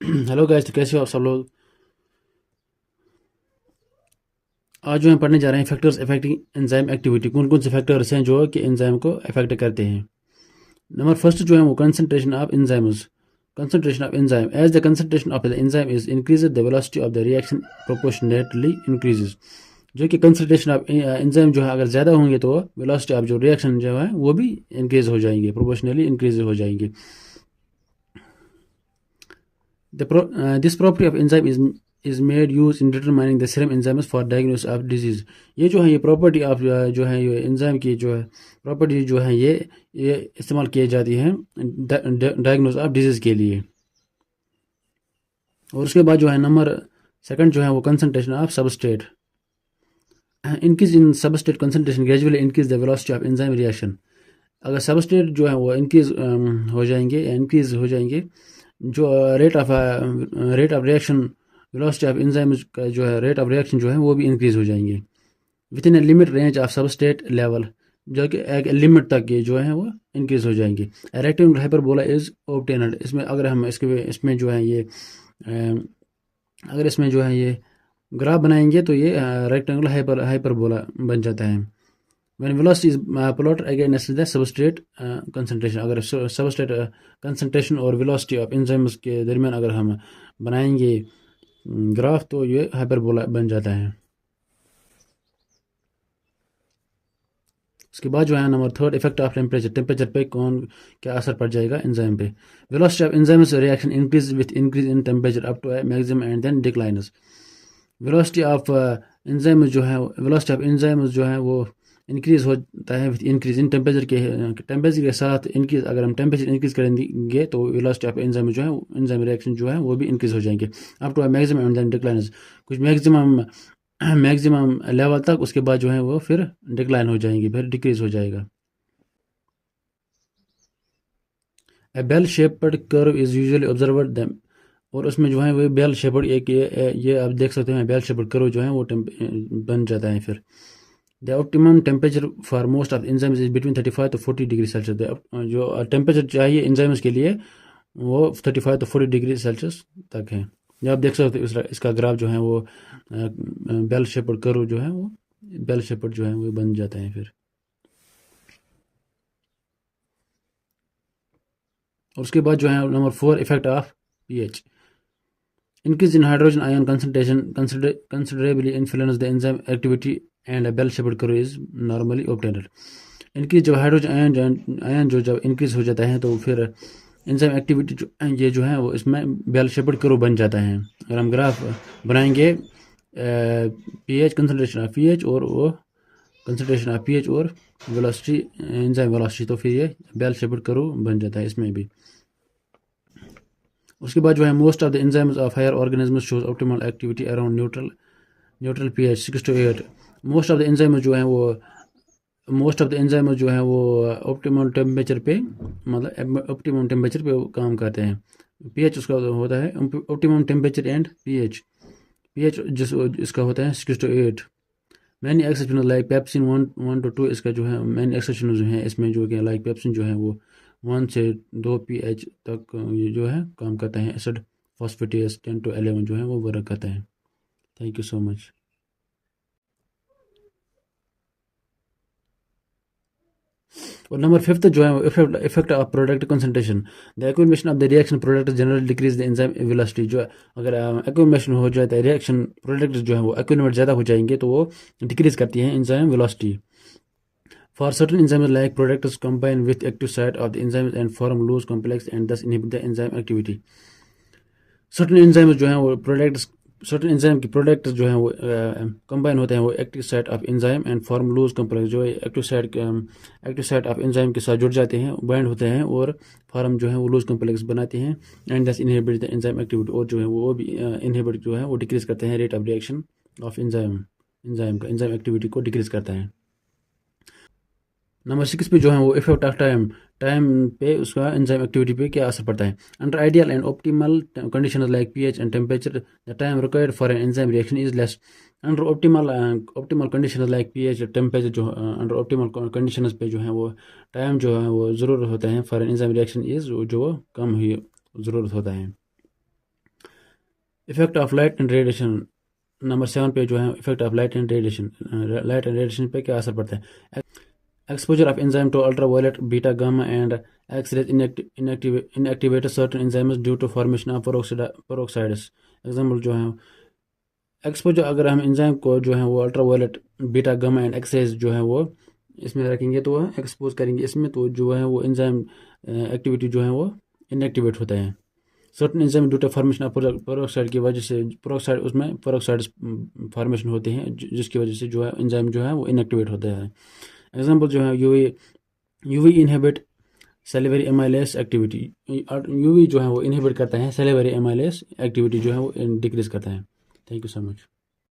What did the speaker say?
Hello guys, तो कैसे हो आप सब लोग। आज जो हम पढ़ने जा रहे हैं फैक्टर्स अफेक्टिंग एंजाइम एक्टिविटी। कौन कौन से फैक्टर्स हैं जो कि एंजाइम को अफेक्ट करते हैं। नंबर फर्स्ट जो है वो concentration of enzymes. Concentration of enzyme, as the concentration of the enzyme is increase the velocity of the reaction proportionately increases. जो कि कंसंट्रेशन ऑफ एंजाइम जो है अगर ज़्यादा होंगे तो वेलोसिटी ऑफ जो रिएक्शन जो है वो भी इंक्रीज हो जाएंगे, प्रोपोर्शनली इंक्रीज हो जाएंगे। This property of enzyme is made use in determining the serum enzymes for diagnosis of disease। ये जो है ये प्रॉपर्टी ऑफ जो है ये एंजाइम की जो है प्रॉपर्टी जो है ये इस्तेमाल किए जाती है डायग्नोस ऑफ डिजीज के लिए। और उसके बाद जो है नंबर सेकंड जो है वो concentration of substrate. Increase in substrate concentration gradually increase the velocity of enzyme reaction. अगर सबस्ट्रेट जो है वो इंक्रीज हो जाएंगे जो rate of reaction velocity of enzyme का जो है रेट ऑफ रिएक्शन जो है वो भी इंक्रीज हो जाएंगे with in a limit range of substrate level. जो कि एक लिमिट तक ये जो है वो इंक्रीज हो जाएंगे। Rectangular hyperbola is obtained. इसमें अगर हम इसमें जो है ये अगर इसमें जो है ये ग्राफ बनाएंगे तो ये रेक्टेंगुलर हाइपरबोला बन जाता है। when velocity is plotted against the substrate concentration। अगर सबस्ट्रेट कंसंट्रेशन और वेलोसिटी ऑफ एंजाइम्स के दरमियान अगर हम बनाएंगे ग्राफ तो ये हाइपरबोला बन जाता है। उसके बाद जो है number third effect of temperature. Temperature पे कौन क्या असर पड़ जाएगा एंजाइम पे। Velocity of enzymes reaction increase with increase in temperature up to maximum and then declines. Velocity of enzymes जो है वो इंक्रीज होता है विथ इंक्रीज इन टेम्परेचर के साथ इंक्रीज। अगर हम टेम्परेचर इंक्रीज करेंगे तो वेलोसिटी ऑफ एंजाइम जो है एंजाइम रिएक्शन जो है वो भी इंक्रीज हो जाएंगे up to maximum and then declines. कुछ मैक्सिमम लेवल तक, उसके बाद जो है वो फिर डिक्लाइन हो जाएंगे, फिर डिक्रीज हो जाएगा। A bell shaped curve is usually observed them. और उसमें जो है वो बेल शेप्ड एक ये आप देख सकते हैं बेल शेप्ड कर्व जो है वो बन जाता है फिर। The optimum temperature for most of enzymes is between 35 to 40 degree Celsius. जो टेम्परेचर चाहिए एंजाइम्स के लिए वो 35 to 40 डिग्री सेल्सियस तक है। जो आप देख सकते हो इसका ग्राफ जो है वो बेल शेप्ड कर्व जो है वो बेल शेप्ड जो है वो बन जाता है फिर। और उसके बाद जो है number 4 effect of pH. Increase in hydrogen ion concentration considerably influence the enzyme activity and bell shaped curve is normally obtained. इनकी जब हाइड्रोजन आयन जो जब इंक्रीज हो जाता है तो फिर एंजाइम एक्टिविटी ये जो है वो इसमें बेल शेप्ड कर्व बन जाता है। अगर हम ग्राफ बनाएंगे पीएच कंसंट्रेशन ऑफ पीएच और वो कंसंट्रेशन ऑफ पीएच और वेलोसिटी एंजाइम वेलोसिटी तो फिर ये बेल शेप्ड कर्व बन जाता है इसमें भी। उसके बाद जो है most of the enzymes of higher organism shows optimal activity around neutral pH 6 to 8। Most of the enzymes जो है वो ऑप्टिमम टेम्परेचर पे मतलब ऑप्टिमम टेम्परेचर पे काम करते हैं। पीएच उसका होता है ऑप्टिमम टेम्परेचर एंड पीएच जिस इसका होता है 6 to 8। Many exception like pepsin 1 to 2 इसका जो है मैनी एक्सेप्शन जो है इसमें जो कि लाइक पेप्सिन जो है वो 1 से 2 pH तक ये जो है काम करता है। एसिड फॉस्फेटेस 10 to 11 जो है वो वर्क करता है। Thank you so much. और नंबर फिफ्थ जो है effect of product concentration. The accumulation of the reaction product generally decrease the enzyme velocity. जो अगर एक्यूमुलेशन हो जाता है रिएक्शन प्रोडक्ट जो है वो एक्यूमुलेट ज़्यादा हो जाएंगे तो वो डिक्रीज करती है enzyme velocity. For certain enzymes like products combine with active site of the enzymes and form loose complex and thus inhibit the enzyme activity। certain enzymes जो हैं वो certain enzyme की प्रोडक्ट जो हैं वो कंबाइन होते हैं वो active site of enzyme and form loose complex. जो एक्टिव साइट ऑफ एंजाइम के साथ जुड़ जाते हैं, बाइंड होते हैं और फॉर्म जो है वो लूज कॉम्प्लेक्स बनाते हैं एंड दस इनहिबिट द एंजाइम एक्टिविटी। और जो है वो भी इनहिबिट जो है वो डिक्रीज करते हैं rate of reaction of enzyme activity को डिक्रीज करता है। नंबर 6 पे जो है वो इफेक्ट ऑफ टाइम पे उसका एंजाइम एक्टिविटी पे क्या असर पड़ता है। Under ideal and optimal condition like pH and temperature the time required for an enzyme reaction is less. Under optimal condition like pH temperature जो अंडर ऑप्टिमल कंडीशन पे जो है वो टाइम जो है वो ज़रूरत होता है for an enzyme reaction is जो कम ही ज़रूरत होता है। Effect of light and radiation, number 7 पे जो है effect of light and radiation, light and radiation पे क्या असर पड़ता है। Exposure of enzyme to ultraviolet, beta, gamma, and X-rays inactivate certain enzymes due to formation of peroxides. Example जो है एक्सपोजर, अगर हम एंजाइम को जो है वो ultraviolet, beta, gamma and X rays जो है वो इसमें रखेंगे तो वह एक्सपोज करेंगे इसमें, तो जो है वो एंजाइम एक्टिविटी जो है वो इनएक्टिवेट होता है। Certain enzyme due to formation of peroxide की वजह से, पेरोक्साइड उसमें पेरोक्साइड्स फॉर्मेशन होते हैं जिसकी वजह से जो है एंजाइम जो है वो इनएक्टिवेट होता है। एग्जाम्पल जो है UV inhibit salivary amylase activity, UV जो है वो इनहिबिट करता है सेलिवरी एमाइलेस एक्टिविटी जो है वो डिक्रीज करता है। Thank you so much.